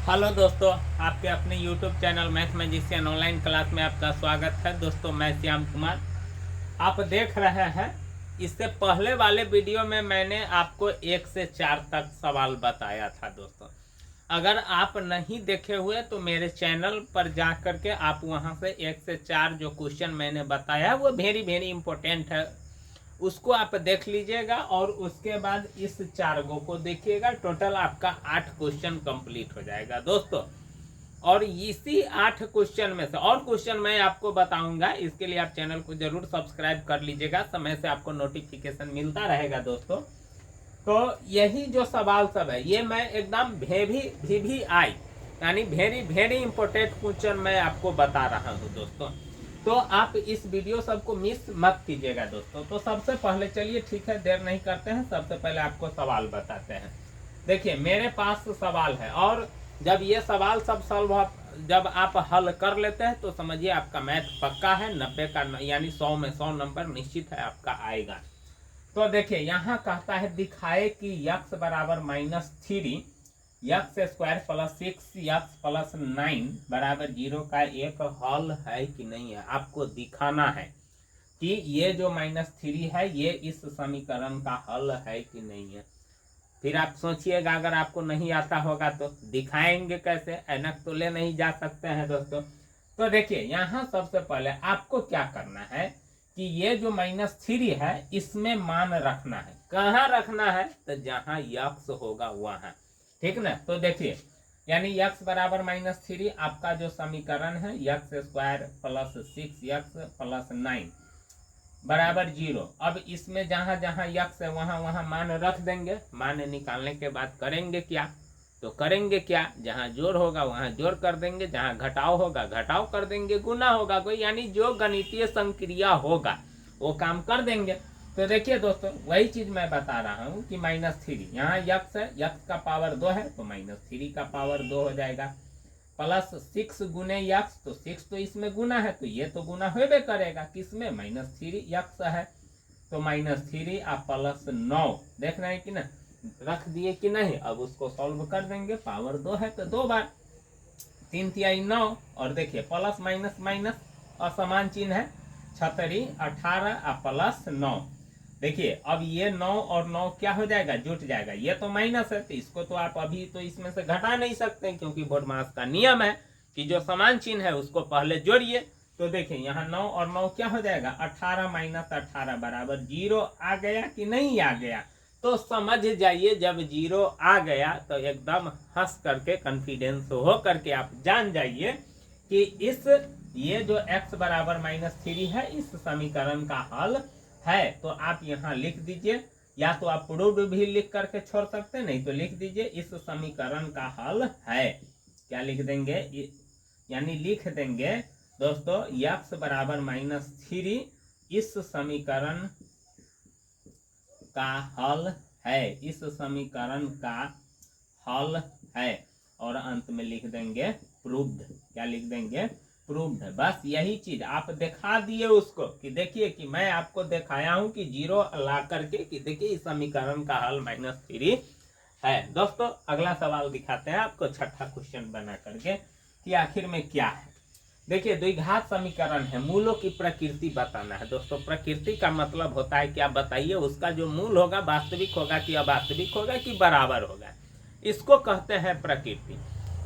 Hello दोस्तों, आपके अपने YouTube channel math magician online class में आपका स्वागत है। दोस्तों मैं श्याम कुमार, आप देख रहे हैं। इससे पहले वाले वीडियो में मैंने आपको 1 से 4 तक सवाल बताया था। दोस्तों अगर आप नहीं देखे हुए तो मेरे चैनल पर जा करके आप वहां से 1 से 4 जो क्वेश्चन मैंने बताया वो वेरी वेरी इंपॉर्टेंट है, उसको आप देख लीजिएगा और उसके बाद इस 4 को देखिएगा। टोटल आपका 8 क्वेश्चन कंप्लीट हो जाएगा दोस्तों। और इसी 8 क्वेश्चन में से और क्वेश्चन मैं आपको बताऊंगा, इसके लिए आप चैनल को जरूर सब्सक्राइब कर लीजिएगा, समय से आपको नोटिफिकेशन मिलता रहेगा दोस्तों। तो यही जो सवाल सब है ये मैं एकदम भी आई यानी वेरी वेरी इंपॉर्टेंट क्वेश्चन मैं आपको बता रहा हूँ दोस्तों। तो आप इस वीडियो सबको मिस मत कीजिएगा दोस्तों। तो सबसे पहले चलिए ठीक है, देर नहीं करते हैं, सबसे पहले आपको सवाल बताते हैं। देखिए मेरे पास सवाल है और जब ये सवाल सब सॉल्व जब आप हल कर लेते हैं तो समझिए आपका मैथ पक्का है। 90 का यानी 100 में 100 नंबर निश्चित है आपका आएगा। तो देखिए यहाँ कहता है दिखाए कि x बराबर -3 x square plus 6 x plus 9 बराबर 0 का एक हल है कि नहीं है। आपको दिखाना है कि ये जो -3 है ये इस समीकरण का हल है कि नहीं है। फिर आप सोचिएगा अगर आपको नहीं आता होगा तो दिखाएंगे कैसे, ऐनक तो ले नहीं जा सकते हैं दोस्तों। तो देखिए यहाँ सबसे पहले आपको क्या करना है कि ये जो -3 है इसमें मान रखना है। कहाँ रखना है तो जहाँ x होगा वहां, ठीक ना। तो देखिए यानी x बराबर -3 आपका जो समीकरण है x square plus 6x plus 9 बराबर 0। अब इसमें जहां जहां x है वहां वहां मान रख देंगे। मान निकालने के बाद करेंगे क्या, तो करेंगे क्या, जहां जोड़ होगा वहां जोड़ कर देंगे, जहां घटाव होगा घटाव कर देंगे, गुना होगा कोई, यानी जो गणितीय संक्रिया होगा वो काम कर देंगे। तो देखिए दोस्तों वही चीज मैं बता रहा हूँ कि -3 यहाँ x है, x का पावर 2 है तो -3 का पावर 2 हो जाएगा। प्लस 6 गुने x, तो 6 तो इसमें गुना है तो ये तो गुना होबे करेगा किसमें, -3x है तो -3 आप प्लस 9 देख रहे हैं कि ना, रख दिए कि नहीं। अब उसको सॉल्व कर देंगे, पावर 2 है तो 2 बार 3 तिहाई 9 और देखिए प्लस माइनस माइनस असमान चिन्ह है, 6 18 प्लस 9। देखिए अब ये 9 और 9 क्या हो जाएगा, जुट जाएगा। ये तो माइनस है तो इसको तो आप अभी तो इसमें से घटा नहीं सकते क्योंकि बोडमास का नियम है कि जो समान चिन्ह है उसको पहले जोड़िए। तो देखिए यहाँ 9 और 9 क्या हो जाएगा, 18 माइनस 18 बराबर 0 आ गया कि नहीं आ गया। तो समझ जाइए जब 0 आ गया तो एकदम हंस करके कॉन्फिडेंस हो करके आप जान जाइए कि इस ये जो x बराबर -3 है इस समीकरण का हल है। तो आप यहाँ लिख दीजिए, या तो आप प्रूव्ड भी लिख करके छोड़ सकते हैं, नहीं तो लिख दीजिए इस समीकरण का हल है। क्या लिख देंगे, यानी लिख देंगे दोस्तों x बराबर -3 इस समीकरण का हल है, इस समीकरण का हल है। और अंत में लिख देंगे प्रूव्ड। क्या लिख देंगे, प्रूव्ड। बस यही चीज आप दिखा दिए उसको कि देखिए कि मैं आपको दिखाया हूं कि 0 ला करके कि देखिए इस समीकरण का हल -3 है। दोस्तों अगला सवाल दिखाते हैं आपको, छठा क्वेश्चन बना करके कि आखिर में क्या है। देखिए द्विघात समीकरण है, मूलों की प्रकृति बताना है। दोस्तों प्रकृति का मतलब होता है क्या, बताइए उसका जो मूल होगा वास्तविक होगा कि अवास्तविक होगा कि बराबर होगा, इसको कहते हैं प्रकृति।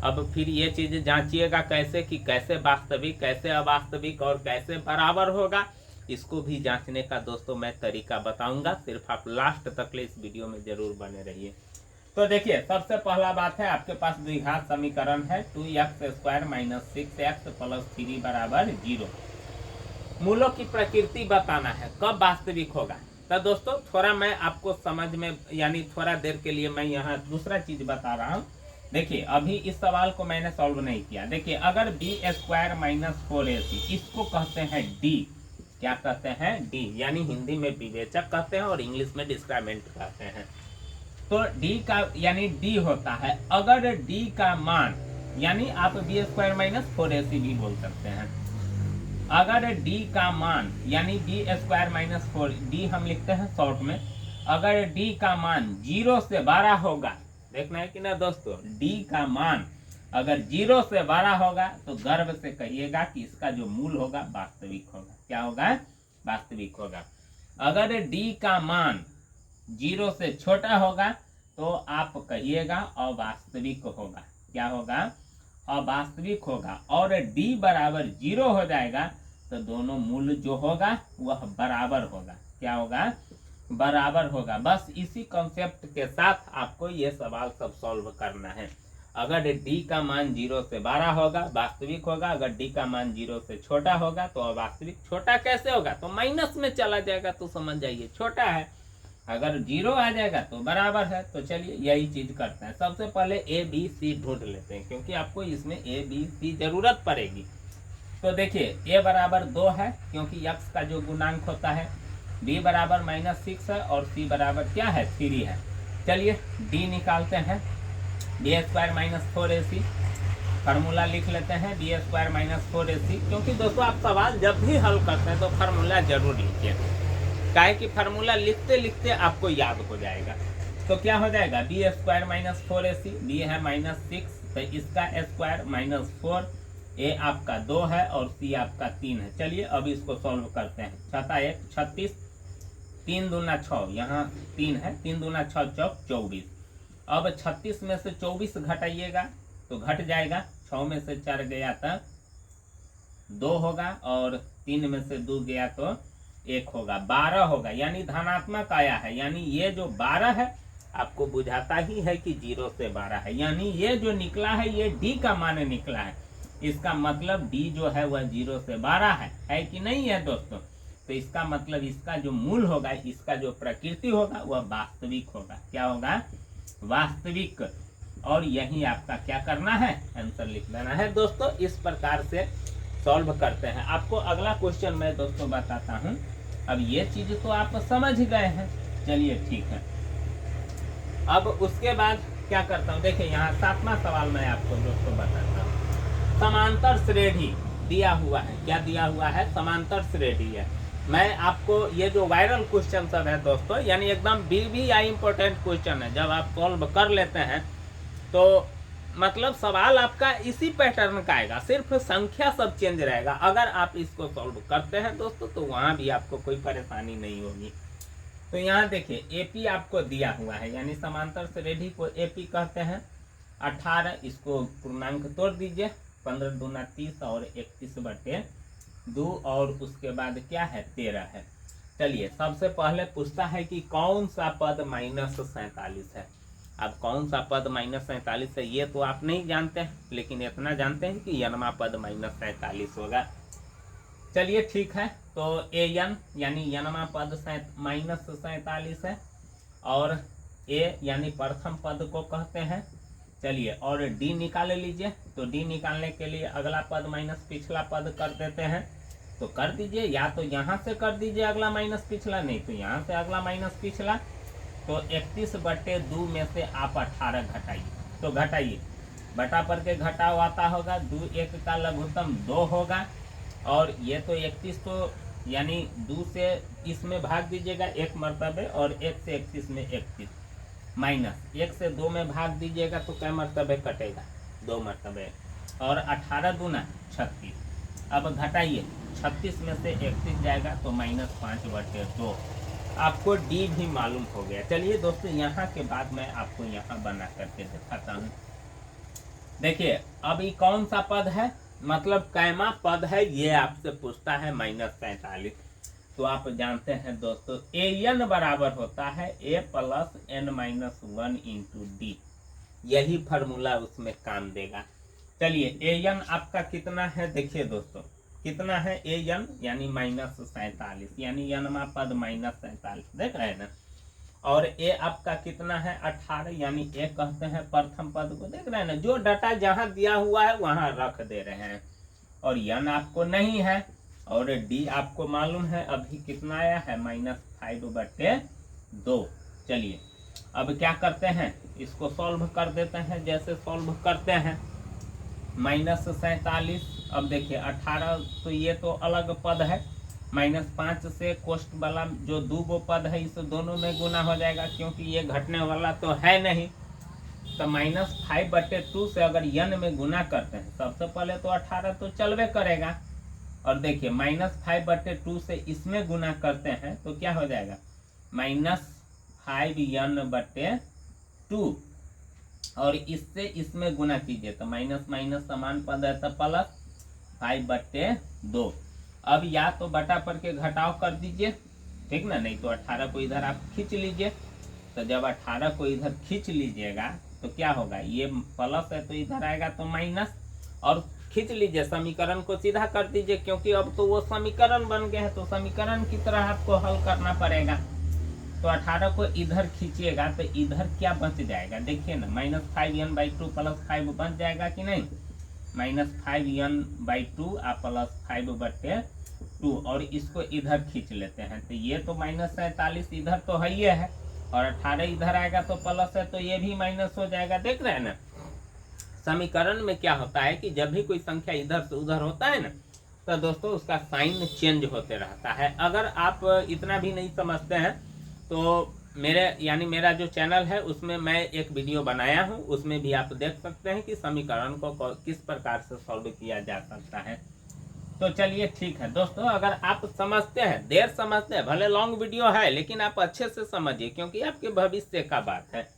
अब फिर ये चीज जांचिएगा कैसे कि कैसे वास्तविक कैसे अवास्तविक और कैसे बराबर होगा, इसको भी जांचने का दोस्तों मैं तरीका बताऊंगा। सिर्फ आप लास्ट तक ले इस वीडियो में जरूर बने रहिए। तो देखिए सबसे पहला बात है आपके पास द्विघात समीकरण है 2x square minus 6x plus 3 बराबर 0। मूलों की प्रकृति बताना है कब वास्तविक होगा। तो दोस्तों थोड़ा मैं आपको समझ में यानी थोड़ा देर के लिए मैं यहाँ दूसरा चीज बता रहा हूँ। देखिए अभी इस सवाल को मैंने सॉल्व नहीं किया। देखिए अगर बी स्क्वायर माइनस 4ac इसको कहते हैं डी। क्या कहते हैं, डी, यानी हिंदी में विवेचक कहते हैं और इंग्लिश में डिस्क्रिमिनेंट कहते हैं। तो डी का यानी डी होता है अगर डी का मान, यानी आप बी स्क्वायर माइनस 4ac भी बोल सकते हैं। अगर डी का मान यानी बी स्क्वायर माइनस 4, डी हम लिखते हैं शॉर्ट में, अगर डी का मान 0 से बड़ा होगा, देखना है कि ना दोस्तों, डी का मान अगर 0 से बड़ा होगा तो गर्व से कहिएगा कि इसका जो मूल होगा वास्तविक होगा। क्या होगा? वास्तविक होगा। अगर d का मान 0 से छोटा होगा तो आप कहिएगा अवास्तविक होगा। क्या होगा? अवास्तविक होगा। और d बराबर 0 हो जाएगा तो दोनों मूल जो होगा वह बराबर होगा। क्या होगा? बराबर होगा। बस इसी कॉन्सेप्ट के साथ आपको ये सवाल सब सॉल्व करना है। अगर d का मान 0 से बड़ा होगा वास्तविक होगा, अगर d का मान 0 से छोटा होगा तो अवास्तविक। छोटा कैसे होगा? तो माइनस में चला जाएगा तो समझ जाइए छोटा है। अगर 0 आ जाएगा तो बराबर है। तो चलिए यही चीज करते हैं। सबसे पहले a b c ढूंढ लेते हैं क्योंकि आपको इसमें a b c जरूरत पड़ेगी। तो देखिए a बराबर 2 है क्योंकि x का जो गुणांक होता है, b बराबर -6 है और c बराबर क्या है? 3 है। चलिए d निकालते हैं। b² - 4ac फार्मूला लिख लेते हैं। b² - 4ac क्योंकि दोस्तों आप सवाल जब भी हल करते हैं तो फार्मूला जरूर लिखिए, काहे कि फार्मूला लिखते लिखते आपको याद हो जाएगा। तो क्या हो जाएगा? b² - 4ac, b है -6 तो इसका स्क्वायर -4, a आपका 2 है और c आपका 3 है। चलिए अब इसको सॉल्व करते हैं। 6 × 1 36, 3 दूना 6, यहाँ 3 है, 3 दूना 6 चौक 24। अब 36 में से 24 घटाइएगा तो घट जाएगा। 6 में से 4 गया तो 2 होगा और 3 में से 2 गया तो 1 होगा, 12 होगा। यानी धनात्मक आया है। यानी ये जो 12 है आपको बुझाता ही है कि 0 से 12 है। यानी ये जो निकला है ये d का मान निकला है। इसका मतलब d जो है वह 0 से 12 है कि नहीं है दोस्तों? तो इसका मतलब इसका जो मूल होगा, इसका जो प्रकृति होगा वह वास्तविक होगा। क्या होगा? वास्तविक। और यही आपका क्या करना है? आंसर लिख देना है दोस्तों। इस प्रकार से सॉल्व करते हैं। आपको अगला क्वेश्चन मैं दोस्तों बताता हूं। अब ये चीज तो आप समझ गए हैं, चलिए ठीक है। अब उसके बाद क्या करता हूं, देखिए यहाँ 7वां सवाल मैं आपको दोस्तों बताता हूँ। समांतर श्रेणी दिया हुआ है। क्या दिया हुआ है? समांतर श्रेणी है। मैं आपको ये जो वायरल क्वेश्चन सब है दोस्तों, यानी एकदम BBI इंपॉर्टेंट क्वेश्चन है, जब आप सॉल्व कर लेते हैं तो मतलब सवाल आपका इसी पैटर्न का आएगा, सिर्फ संख्या सब चेंज रहेगा। अगर आप इसको सॉल्व करते हैं दोस्तों तो वहां भी आपको कोई परेशानी नहीं होगी। तो यहाँ देखिए AP आपको दिया हुआ है, यानी समांतर श्रेणी को AP कहते हैं। 18 इसको पूर्णांक तोड़ दीजिए, 15 दूना 30 और 31/2 और उसके बाद क्या है? 13 है। चलिए सबसे पहले पूछता है कि कौन सा पद -47 है। अब कौन सा पद -47 है ये तो आप नहीं जानते हैं, लेकिन इतना जानते हैं कि यनमा पद -47 होगा। चलिए ठीक है, तो an यानी यनमा पद -47 है और a यानी प्रथम पद को कहते हैं। चलिए और d निकाल लीजिए। तो d निकालने के लिए अगला पद माइनस पिछला पद कर देते हैं। तो कर दीजिए, या तो यहाँ से कर दीजिए अगला माइनस पिछला, नहीं तो यहाँ से अगला माइनस पिछला। तो 31/2 में से आप 18 घटाइए। तो घटाइए, बटा पर के घटाव आता होगा, 2 1 का लघुत्तम 2 होगा और ये तो 31, तो यानी 2 से इसमें भाग दीजिएगा 1 मरतबे और 1 से 31 में 31 माइनस 1 से 2 में भाग दीजिएगा तो क्या मरतबे कटेगा? 2 मरतबे और 18 दूना 36। अब घटाइए, 36 में से 31 जाएगा तो -5/2। आपको d भी मालूम हो गया। चलिए दोस्तों यहाँ के बाद मैं आपको यहाँ बना करके दिखाता हूँ। देखिए अब ये कौन सा पद है, मतलब कैमा पद है, ये आपसे पूछता है -47। तो आप जानते हैं दोस्तों an बराबर होता है a + n-1 × d। यही फार्मूला उसमें काम देगा। चलिए an आपका कितना है? देखिए दोस्तों कितना है an, यानी -47, यानी यनमा पद -47, देख रहे हैं ना। और a आपका कितना है? 18, यानी a कहते हैं प्रथम पद को, देख रहे हैं ना। जो डाटा जहां दिया हुआ है वहां रख दे रहे हैं। और n आपको नहीं है और d आपको मालूम है अभी कितना आया है? -5/2। चलिए अब क्या करते हैं, इसको सॉल्व कर देते हैं। जैसे सॉल्व करते हैं -47, अब देखिए 18, तो ये तो अलग पद है। -5 से कोष्ठ वाला जो 2 गो पद है इस दोनों में गुना हो जाएगा, क्योंकि ये घटने वाला तो है नहीं। तो -5/2 से अगर n में गुना करते हैं, सबसे पहले तो 18 तो चलवे करेगा, और देखिए -5/2 से इसमें गुना करते हैं तो क्या हो जाएगा, -5n/2, और इससे इसमें गुना कीजिए तो माइनस माइनस समान पद है तो प्लस 5/2। अब या तो बटा पर के घटाव कर दीजिए, ठीक ना, नहीं तो 18 को इधर आप खींच लीजिए। तो जब 18 को इधर खींच लीजिएगा तो क्या होगा, ये प्लस है तो इधर आएगा तो माइनस, और खींच लीजिए, समीकरण को सीधा कर दीजिए, क्योंकि अब तो वो समीकरण बन गए हैं, तो समीकरण की तरह आपको हल करना पड़ेगा। तो 18 को इधर खींचिएगा तो इधर क्या बच जाएगा, देखिए ना, -5n/2 + 5 बच जाएगा कि नहीं, -5n/2 + 5/2, और इसको इधर खींच लेते हैं तो ये तो -47 इधर तो है ही है, और 18 इधर आएगा तो प्लस है, तो ये भी माइनस हो जाएगा। देख रहे हैं ना, समीकरण में क्या होता है कि जब भी कोई संख्या इधर से उधर होता है ना, तो दोस्तों उसका साइन चेंज होते रहता है। अगर आप इतना भी नहीं समझते हैं तो मेरा जो चैनल है उसमें मैं एक वीडियो बनाया हूं, उसमें भी आप देख सकते हैं कि समीकरण को किस प्रकार से सॉल्व किया जा सकता है। तो चलिए ठीक है दोस्तों, अगर आप समझते हैं, देर समझते हैं, भले लॉन्ग वीडियो है लेकिन आप अच्छे से समझिए, क्योंकि आपके भविष्य का बात है।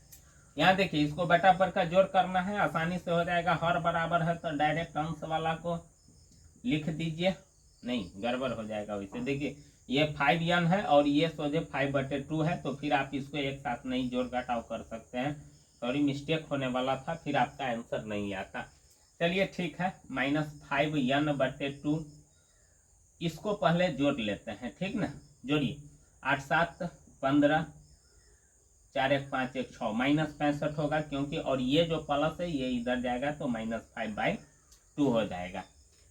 यहाँ देखिए, इसको बटा पर का जोड़ करना है, आसानी से हो जाएगा। हर बराबर है तो डायरेक्ट अंश वाला को लिख दीजिए, नहीं गड़बड़ हो जाएगा वैसे। देखिए ये 5n है और ये सोझे 5/2 है, तो फिर आप इसको एक साथ नहीं जोड़ घटाव कर सकते हैं, सॉरी मिस्टेक होने वाला था, फिर आपका आंसर नहीं आता। चलिए ठीक है, -5n/2 इसको पहले जोड़ लेते हैं, ठीक ना, जोड़िए, 8 7 15, 4 1 5 1 6, -65 होगा, क्योंकि और ये जो प्लस है ये इधर जाएगा तो -5/2 हो जाएगा।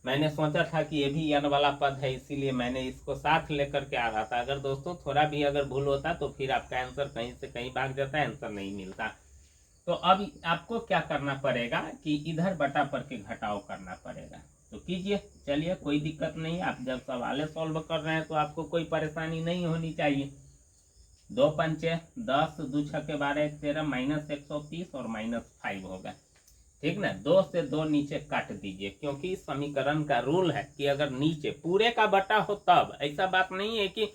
मैंने सोचा था कि ये भी n वाला पद है, इसीलिए मैंने इसको साथ लेकर के आ रहा था। अगर दोस्तों थोड़ा भी अगर भूल होता तो फिर आपका आंसर कहीं से कहीं भाग जाता है, आंसर नहीं मिलता। तो अब आपको क्या करना पड़ेगा कि इधर बटा पर के घटाव करना पड़ेगा, तो कीजिए। चलिए कोई दिक्कत नहीं, आप जब सवाल सॉल्व कर रहे हैं तो आपको कोई परेशानी नहीं होनी चाहिए। 2 पंचे 10, 2 छक्के 12 13, -130 और -5 होगा, ठीक ना। 2 से 2 नीचे काट दीजिए, क्योंकि समीकरण का रूल है कि अगर नीचे पूरे का बटा हो तब, ऐसा बात नहीं है कि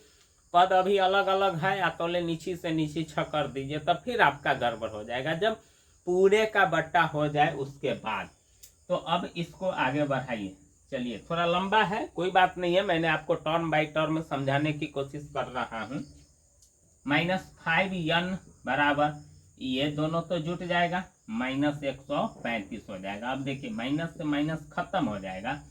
पद अभी अलग अलग है या तो ले नीचे से नीचे छ कर दीजिए, तब फिर आपका गड़बड़ हो जाएगा। जब पूरे का बट्टा हो जाए उसके बाद, तो अब इसको आगे बढ़ाइए। चलिए थोड़ा लंबा है, कोई बात नहीं है, मैंने आपको टर्म बाय टर्म समझाने की कोशिश कर रहा हूँ। -5n बराबर, ये दोनों तो जुट जाएगा, -135 हो जाएगा। अब देखिए माइनस से माइनस खत्म हो जाएगा,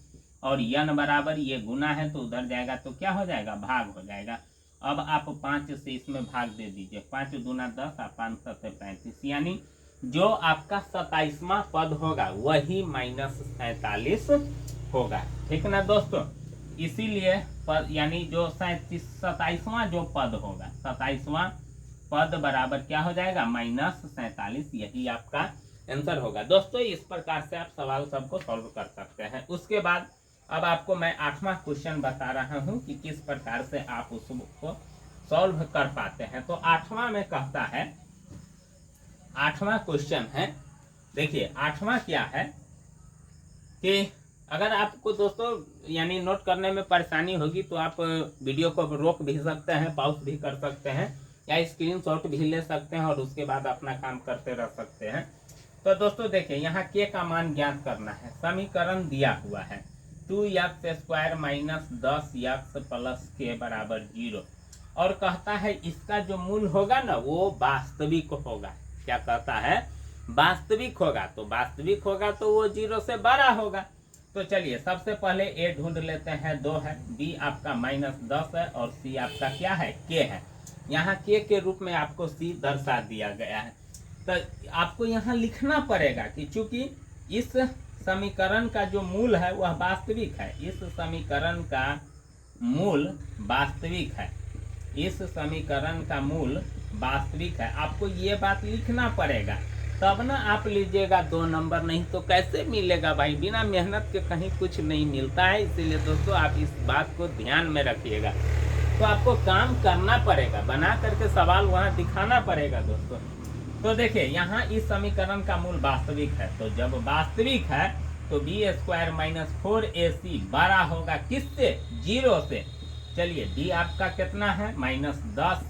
और n बराबर ये गुना है तो उधर जाएगा तो क्या हो जाएगा, भाग हो जाएगा। अब आप 5 से इसमें भाग दे दीजिए, 5 दूना 10 और 5 7 35, यानी जो आपका 27वां पद होगा वही -47 होगा, ठीक ना दोस्तों। इसीलिए पद यानी जो 27वां जो पद होगा, 27वां पद बराबर क्या हो जाएगा, -47, यही आपका आंसर होगा। दोस्तों इस प्रकार से आप सवाल सबको सॉल्व कर सकते हैं। उसके बाद अब आपको मैं 8वां क्वेश्चन बता रहा हूं कि किस प्रकार से आप उसको सॉल्व कर पाते हैं। तो 8वां में कहता है, 8वां क्वेश्चन है, देखिए 8वां क्या है कि अगर आपको दोस्तों यानी नोट करने में परेशानी होगी तो आप वीडियो को रोक भी सकते हैं, पॉज भी कर सकते हैं, या स्क्रीनशॉट भी ले सकते हैं और उसके बाद अपना काम करते रह सकते हैं। तो दोस्तों देखिए यहाँ के का मान ज्ञात करना है। समीकरण दिया हुआ है 2x² - 10x + k = 0, और कहता है इसका जो मूल होगा ना वो वास्तविक होगा। क्या कहता है, वास्तविक होगा, तो वास्तविक होगा तो वो 0 से बड़ा होगा। तो चलिए सबसे पहले a ढूंढ लेते हैं, 2 है, b आपका -10 है, और c आपका क्या है, k है। यहाँ k के रूप में आपको c दर्शा दिया गया है। तो आपको यहाँ लिखना पड़ेगा कि चूंकि इस समीकरण का जो मूल है वह वास्तविक है, इस समीकरण का मूल वास्तविक है, इस समीकरण का मूल वास्तविक है। आपको ये बात लिखना पड़ेगा, तब ना आप लीजिएगा 2 नंबर, नहीं तो कैसे मिलेगा भाई, बिना मेहनत के कहीं कुछ नहीं मिलता है। इसीलिए दोस्तों आप इस बात को ध्यान में रखिएगा। तो आपको काम करना पड़ेगा, बना करके सवाल वहाँ दिखाना पड़ेगा दोस्तों। तो देखिए यहाँ इस समीकरण का मूल वास्तविक है, तो जब वास्तविक है तो बी स्क्वायर माइनस 4ac बड़ा होगा किससे? 0 से। चलिए डी आपका कितना है? -10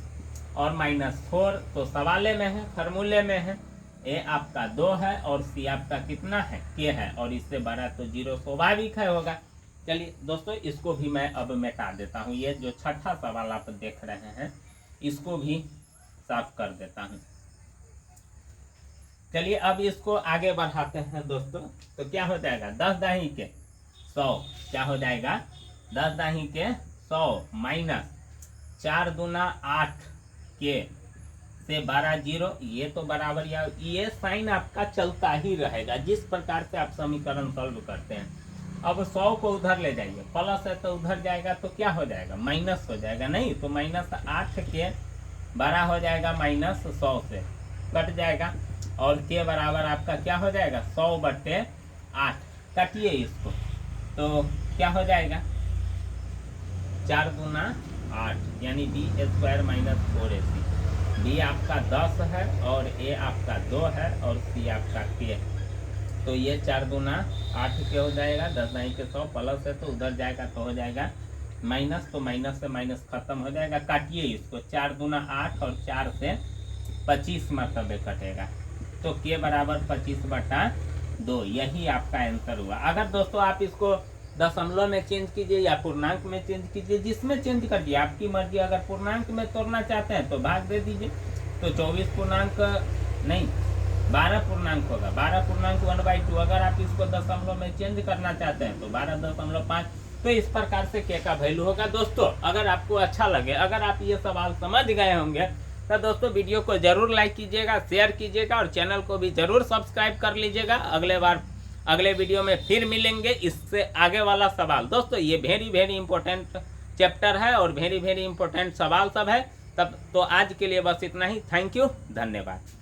और -4 तो सवाले में है, फॉर्मूले में है। ए आपका 2 है और सी आपका कितना है? के है, और इससे बड़ा तो 0 स्वाभाविक है होगा। चलिए दोस्तों इसको भी मैं अब मिटा देता हूँ। ये जो छठा सवाल आप देख रहे हैं इसको भी साफ कर देता हूँ। चलिए अब इसको आगे बढ़ाते हैं दोस्तों। तो क्या हो जाएगा? 10 दाही के 100 क्या हो जाएगा? 10 दाही के 100 माइनस 4 दूना 8 के से 12 0, ये तो बराबर, या ये साइन आपका चलता ही रहेगा जिस प्रकार से आप समीकरण सॉल्व करते हैं। अब 100 को उधर ले जाइए, प्लस है तो उधर जाएगा तो क्या हो जाएगा? माइनस हो जाएगा, नहीं तो -8 के 12 हो जाएगा -100 से कट जाएगा, और के बराबर आपका क्या हो जाएगा? 100/8। काटिए इसको तो क्या हो जाएगा? 4 दूना 8 यानी B square minus 4ac। B आपका 10 है और ए आपका 2 है और सी आपका के है। तो ये 4 दूना 8 के हो जाएगा, 10 दाई के 100, प्लस है तो उधर जाएगा तो हो जाएगा माइनस, तो माइनस से माइनस खत्म हो जाएगा। काटिए इसको, 4 दूना 8 और 4 से 25 मरतबे कटेगा, तो के बराबर 25/2। यही आपका आंसर हुआ। अगर दोस्तों आप इसको दशमलव में चेंज कीजिए या पूर्णांक में चेंज कीजिए, जिसमें चेंज करिए आपकी मर्जी। अगर पूर्णांक में तोड़ना चाहते हैं तो भाग दे दीजिए, तो 24 पूर्णांक नहीं 12 पूर्णांक होगा, 12 पूर्णांक 1/2। अगर आप इसको दशमलव में चेंज करना चाहते हैं तो 12.5। तो इस प्रकार से के का वैल्यू होगा। दोस्तों अगर आपको अच्छा लगे, अगर आप ये सवाल समझ गए होंगे तो दोस्तों वीडियो को जरूर लाइक कीजिएगा, शेयर कीजिएगा और चैनल को भी जरूर सब्सक्राइब कर लीजिएगा। अगले वीडियो में फिर मिलेंगे इससे आगे वाला सवाल। दोस्तों ये वेरी इंपॉर्टेंट चैप्टर है और वेरी इंपॉर्टेंट सवाल सब है। तब तो आज के लिए बस इतना ही। थैंक यू, धन्यवाद।